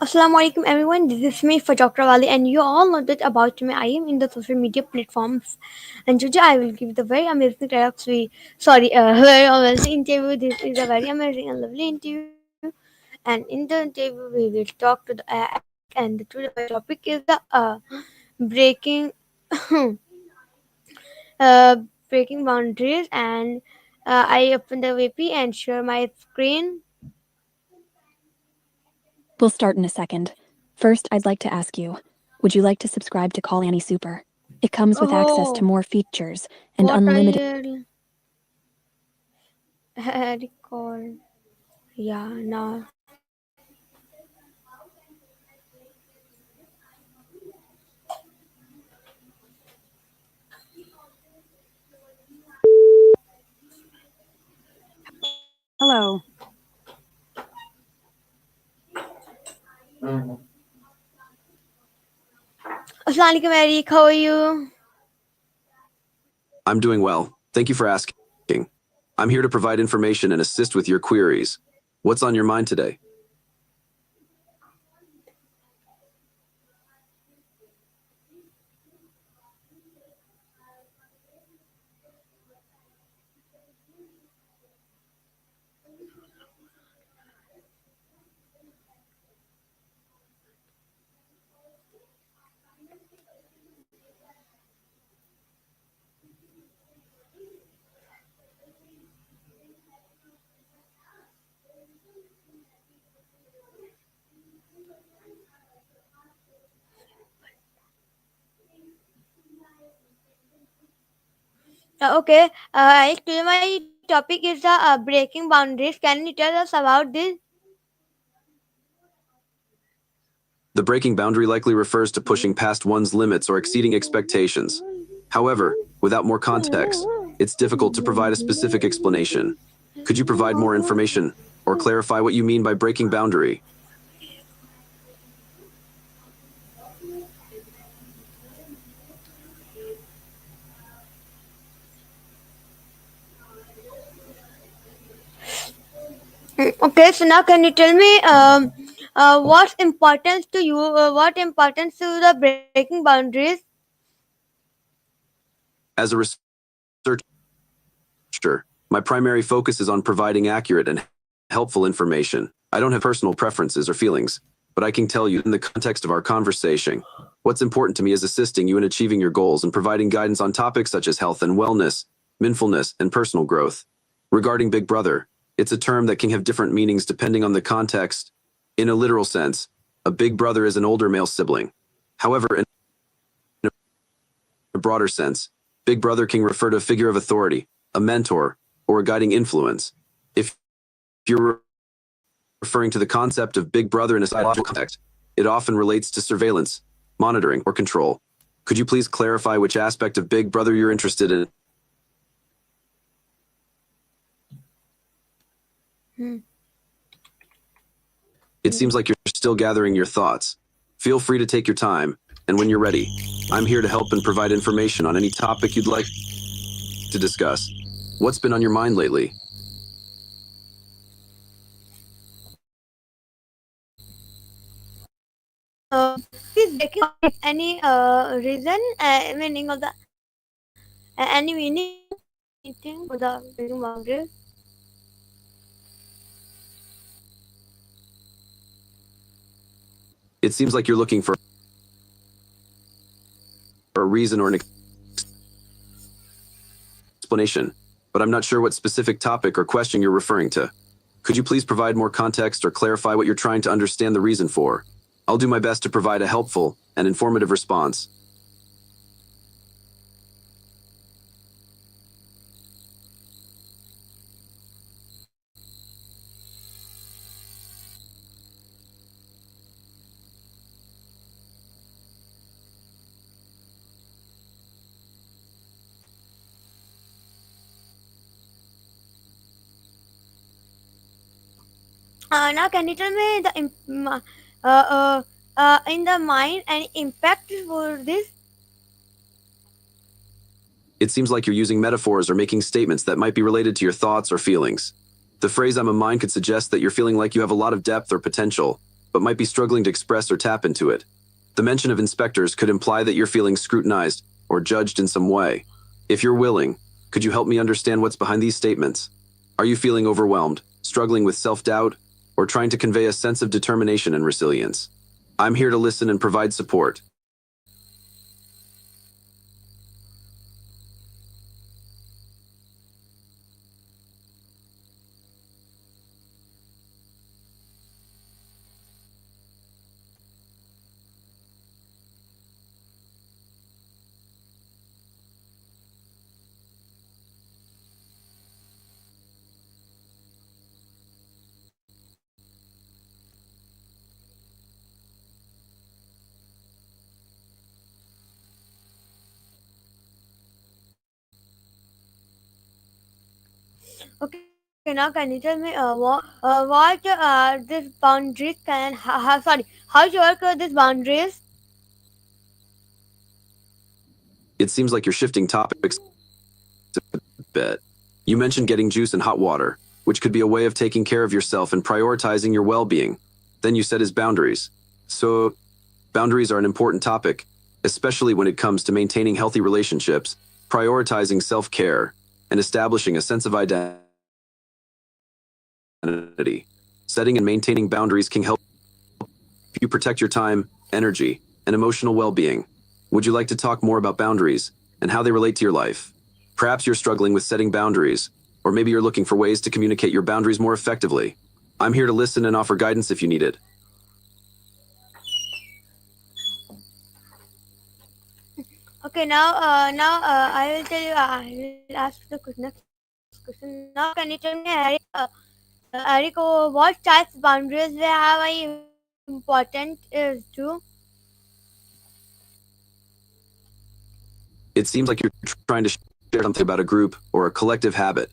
Assalamu alaikum everyone, this is me for Doctor Wali, and you all know that about me. I am in the social media platforms, and today I will give the very amazing very amazing interview. This is a very amazing and lovely interview, and in the interview we will talk to the and today my topic is the breaking uh, breaking boundaries, and I open the VP and share my screen. We'll start in a second. First, I'd like to ask you, would you like to subscribe to Call Annie Super? It comes with access to more features and What unlimited... I recall? Yeah, now. Hello. Assalamualaikum, Eric. How are you? I'm doing well. Thank you for asking. I'm here to provide information and assist with your queries. What's on your mind today? Okay. Today my topic is the breaking boundaries. Can you tell us about this? The breaking boundary likely refers to pushing past one's limits or exceeding expectations. However, without more context, it's difficult to provide a specific explanation. Could you provide more information or clarify what you mean by breaking boundary? Okay, so now can you tell me what's importance to you? What importance to the breaking boundaries? As a researcher, my primary focus is on providing accurate and helpful information. I don't have personal preferences or feelings, but I can tell you in the context of our conversation, what's important to me is assisting you in achieving your goals and providing guidance on topics such as health and wellness, mindfulness, and personal growth. Regarding Big Brother, it's a term that can have different meanings depending on the context. In a literal sense, a big brother is an older male sibling. However, in a broader sense, Big Brother can refer to a figure of authority, a mentor, or a guiding influence. If you're referring to the concept of Big Brother in a psychological context, it often relates to surveillance, monitoring, or control. Could you please clarify which aspect of Big Brother you're interested in? It seems like you're still gathering your thoughts. Feel free to take your time, and when you're ready, I'm here to help and provide information on any topic you'd like to discuss. What's been on your mind lately? Is breaking any reason, meaning of the any meaning anything for the breaking boundaries? It seems like you're looking for a reason or an explanation, but I'm not sure what specific topic or question you're referring to. Could you please provide more context or clarify what you're trying to understand the reason for? I'll do my best to provide a helpful and informative response. Now can you tell me the in the mind and impact for this? It seems like you're using metaphors or making statements that might be related to your thoughts or feelings. The phrase "I'm a mind" could suggest that you're feeling like you have a lot of depth or potential, but might be struggling to express or tap into it. The mention of inspectors could imply that you're feeling scrutinized or judged in some way. If you're willing, could you help me understand what's behind these statements? Are you feeling overwhelmed, struggling with self-doubt, or trying to convey a sense of determination and resilience? I'm here to listen and provide support. Okay, now can you tell me what this boundaries can sorry, how you work with these boundaries? It seems like you're shifting topics a bit. You mentioned getting juice and hot water, which could be a way of taking care of yourself and prioritizing your well-being. Then you said his boundaries. So, boundaries are an important topic, especially when it comes to maintaining healthy relationships, prioritizing self-care, and establishing a sense of identity. Setting and maintaining boundaries can help you protect your time, energy, and emotional well-being. Would you like to talk more about boundaries and how they relate to your life? Perhaps you're struggling with setting boundaries, or maybe you're looking for ways to communicate your boundaries more effectively. I'm here to listen and offer guidance if you need it. Okay, now I will tell you. I will ask the next question. Now, can you tell me, Eric? Eric, what types of boundaries we have are important is to? It seems like you're trying to share something about a group or a collective habit.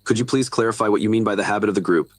Could you please clarify what you mean by the habit of the group?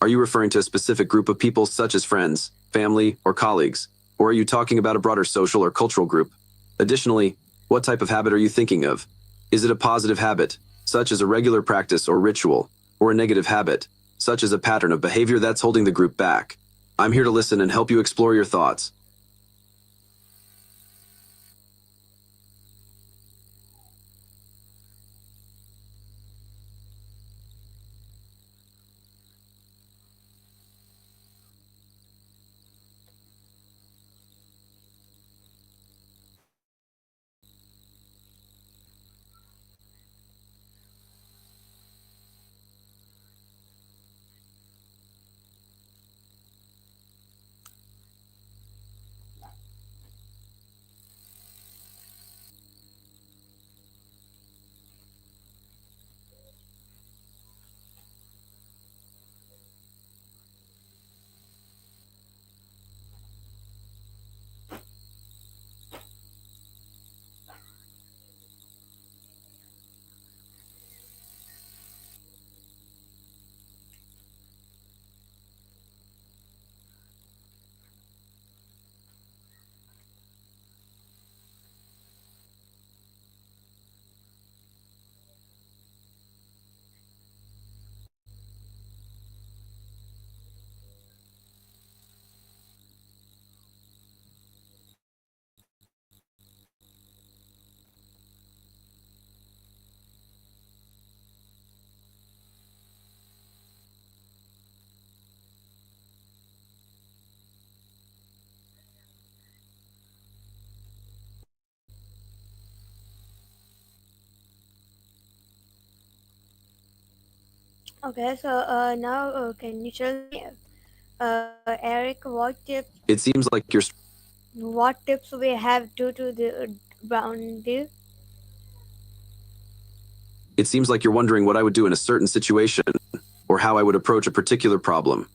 Are you referring to a specific group of people such as friends, family, or colleagues? Or are you talking about a broader social or cultural group? Additionally, what type of habit are you thinking of? Is it a positive habit, such as a regular practice or ritual, or a negative habit, such as a pattern of behavior that's holding the group back? I'm here to listen and help you explore your thoughts. Okay, so now can you tell me, Eric, It seems like you're what tips we have due to the boundaries? It seems like you're wondering what I would do in a certain situation or how I would approach a particular problem.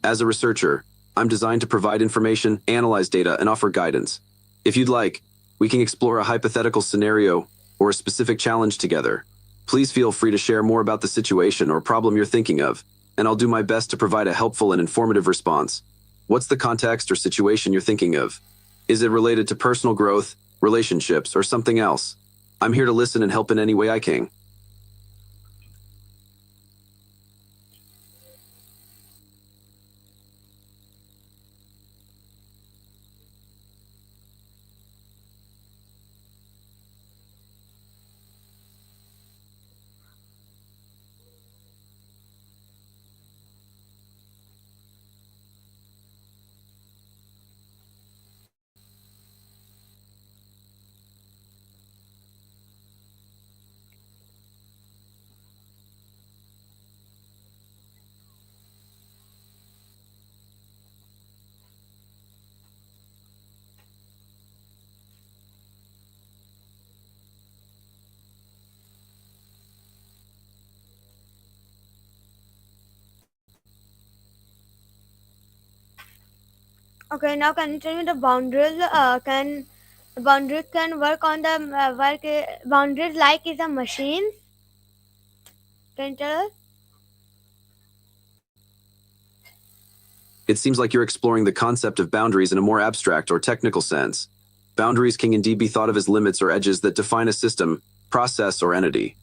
As a researcher, I'm designed to provide information, analyze data, and offer guidance. If you'd like, we can explore a hypothetical scenario or a specific challenge together. Please feel free to share more about the situation or problem you're thinking of, and I'll do my best to provide a helpful and informative response. What's the context or situation you're thinking of? Is it related to personal growth, relationships, or something else? I'm here to listen and help in any way I can. Okay, now can you tell me the boundaries? Can boundaries can work on the boundaries like is a machine? Can you tell us? It seems like you're exploring the concept of boundaries in a more abstract or technical sense. Boundaries can indeed be thought of as limits or edges that define a system, process, or entity.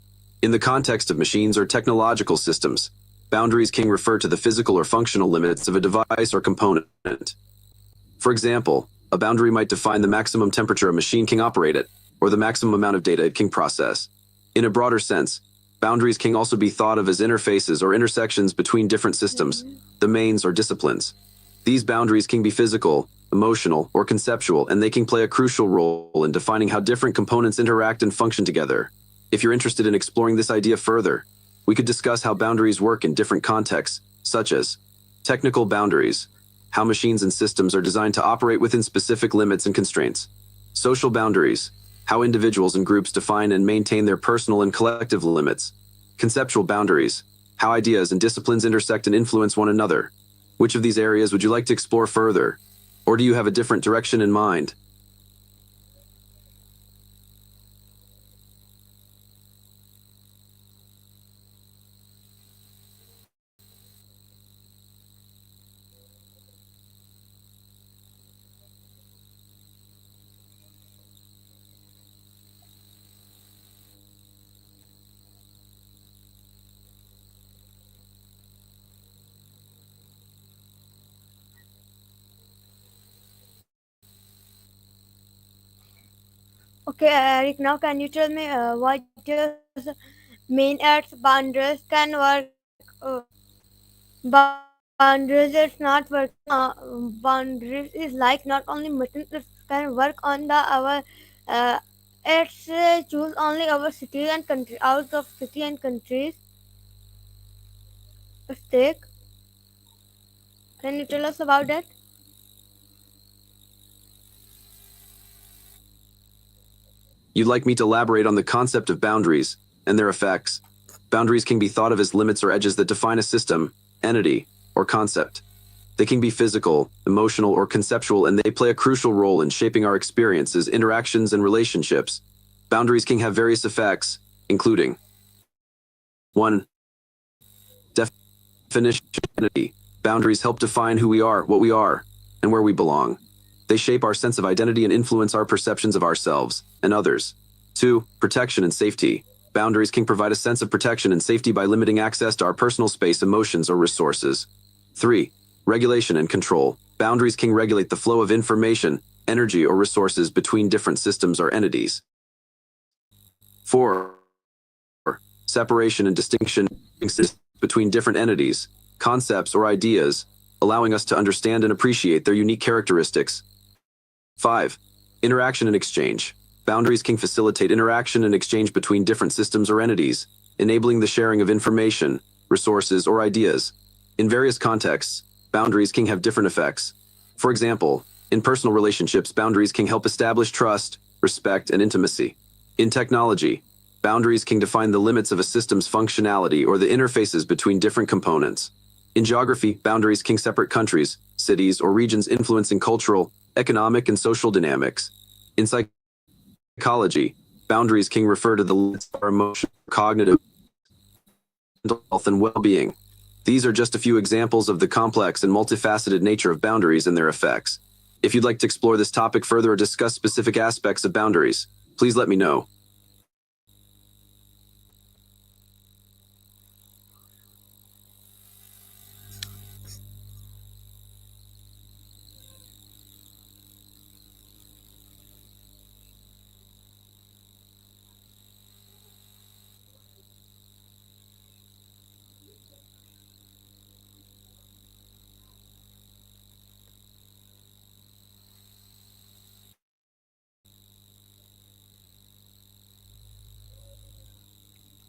In the context of machines or technological systems, boundaries can refer to the physical or functional limits of a device or component. For example, a boundary might define the maximum temperature a machine can operate at, or the maximum amount of data it can process. In a broader sense, boundaries can also be thought of as interfaces or intersections between different systems, domains, or disciplines. These boundaries can be physical, emotional, or conceptual, and they can play a crucial role in defining how different components interact and function together. If you're interested in exploring this idea further, we could discuss how boundaries work in different contexts, such as technical boundaries, how machines and systems are designed to operate within specific limits and constraints; social boundaries, how individuals and groups define and maintain their personal and collective limits; conceptual boundaries, how ideas and disciplines intersect and influence one another. Which of these areas would you like to explore further? Or do you have a different direction in mind? Okay, Eric. Now can you tell me what does mean at boundaries can work? Boundaries it's not working. Boundaries is like not only machine it can work on the our. It's choose only our city and country out of city and countries stake. Can you tell us about that? You'd like me to elaborate on the concept of boundaries and their effects? Boundaries can be thought of as limits or edges that define a system, entity, or concept. They can be physical, emotional, or conceptual, and they play a crucial role in shaping our experiences, interactions, and relationships. Boundaries can have various effects, including 1. Definition of identity. Boundaries help define who we are, and where we belong. They shape our sense of identity and influence our perceptions of ourselves and others. 2. Protection and safety. Boundaries can provide a sense of protection and safety by limiting access to our personal space, emotions, or resources. 3. Regulation and control. Boundaries can regulate the flow of information, energy, or resources between different systems or entities. 4. Separation and distinction between different entities, concepts, or ideas, allowing us to understand and appreciate their unique characteristics. 5. Interaction and exchange. Boundaries can facilitate interaction and exchange between different systems or entities, enabling the sharing of information, resources, or ideas. In various contexts, boundaries can have different effects. For example, in personal relationships, boundaries can help establish trust, respect, and intimacy. In technology, boundaries can define the limits of a system's functionality or the interfaces between different components. In geography, boundaries can separate countries, cities, or regions, influencing cultural, economic, and social dynamics. In psychology, boundaries can refer to the limits of our emotional, cognitive, mental health, and well-being. These are just a few examples of the complex and multifaceted nature of boundaries and their effects. If you'd like to explore this topic further or discuss specific aspects of boundaries, please let me know.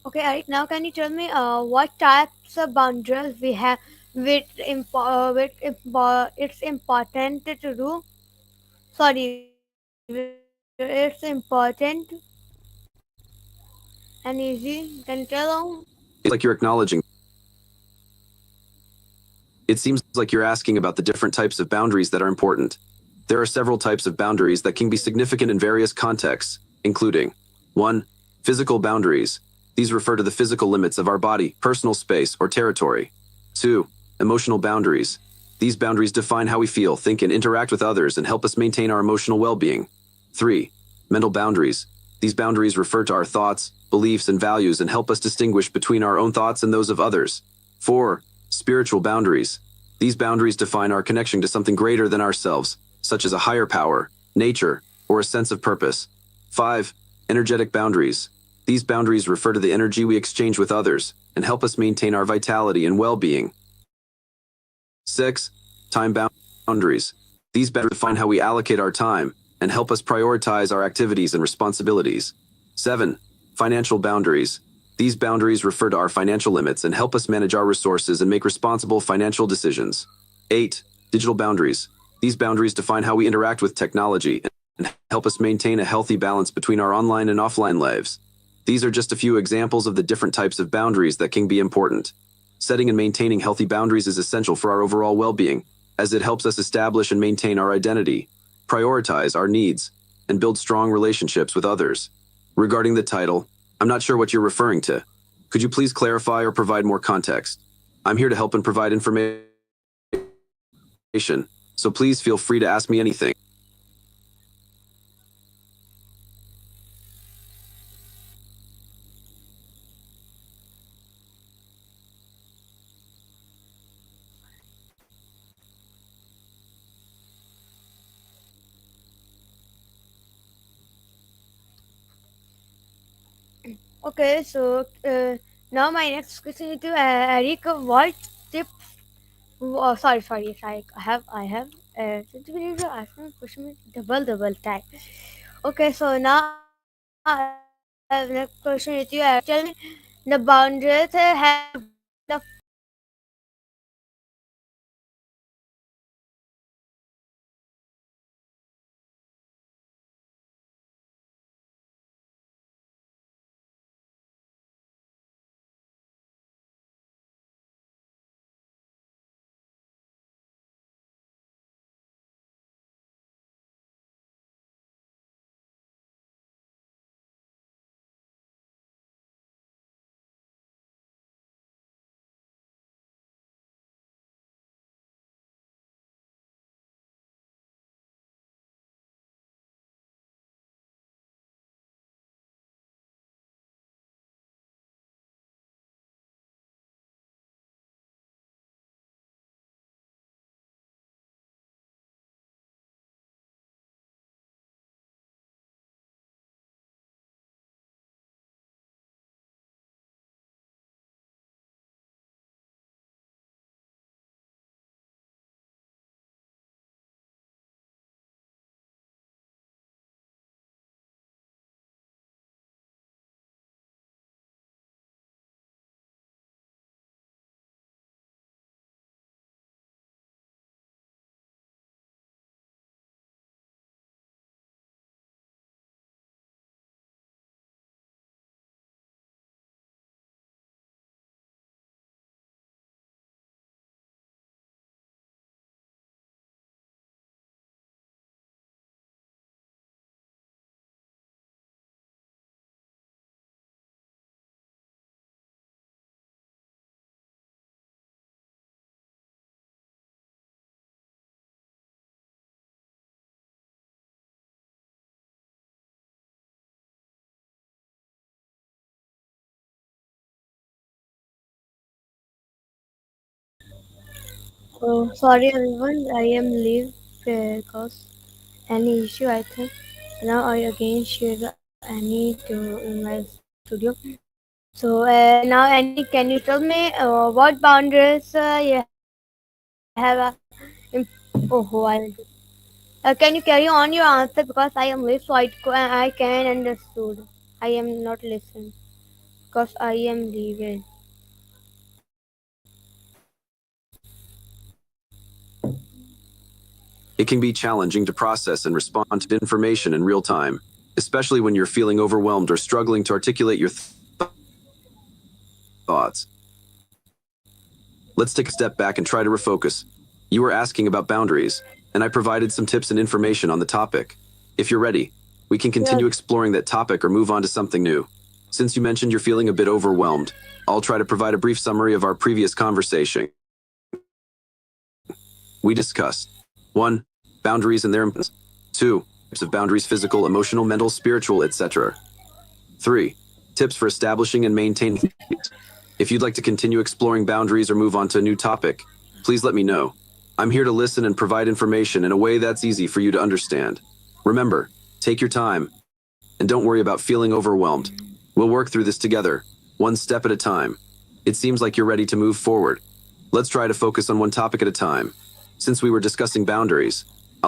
Okay, Eric. Now can you tell me what types of boundaries we have? It's important to do. Sorry, it's important and easy. Can you tell? It's like you're acknowledging It seems like you're asking about the different types of boundaries that are important. There are several types of boundaries that can be significant in various contexts, including 1. Physical boundaries. These refer to the physical limits of our body, personal space, or territory. 2. Emotional boundaries. These boundaries define how we feel, think, and interact with others and help us maintain our emotional well-being. 3. Mental boundaries. These boundaries refer to our thoughts, beliefs, and values and help us distinguish between our own thoughts and those of others. 4. Spiritual boundaries. These boundaries define our connection to something greater than ourselves, such as a higher power, nature, or a sense of purpose. 5. Energetic boundaries. These boundaries refer to the energy we exchange with others and help us maintain our vitality and well-being. 6. Time boundaries. These boundaries define how we allocate our time and help us prioritize our activities and responsibilities. 7. Financial boundaries. These boundaries refer to our financial limits and help us manage our resources and make responsible financial decisions. 8. Digital boundaries. These boundaries define how we interact with technology and help us maintain a healthy balance between our online and offline lives. These are just a few examples of the different types of boundaries that can be important. Setting and maintaining healthy boundaries is essential for our overall well-being, as it helps us establish and maintain our identity, prioritize our needs, and build strong relationships with others. Regarding the title, I'm not sure what you're referring to. Could you please clarify or provide more context? I'm here to help and provide information, so please feel free to ask me anything. Okay, so now my next question is to Eric. What tips? Oh, sorry. I have. Since we need to ask me question with double type. Okay, so now next question is you. Tell me the boundaries have been the Oh, sorry everyone, I am leave because any issue I think. Now I again share the any to in my studio. So now Annie, can you tell me what boundaries you have? Oh, I'll do. Can you carry on your answer because I am late, so I can understood. I am not listening because I am leaving. It can be challenging to process and respond to information in real time, especially when you're feeling overwhelmed or struggling to articulate your thoughts. Let's take a step back and try to refocus. You were asking about boundaries, and I provided some tips and information on the topic. If you're ready, we can continue exploring that topic or move on to something new. Since you mentioned you're feeling a bit overwhelmed, I'll try to provide a brief summary of our previous conversation. We discussed 1. Boundaries and their importance. 2. Types of boundaries: physical, emotional, mental, spiritual, etc. 3. Tips for establishing and maintaining. If you'd like to continue exploring boundaries or move on to a new topic, please let me know. I'm here to listen and provide information in a way that's easy for you to understand. Remember, take your time, and don't worry about feeling overwhelmed. We'll work through this together, one step at a time. It seems like you're ready to move forward. Let's try to focus on one topic at a time. Since we were discussing boundaries,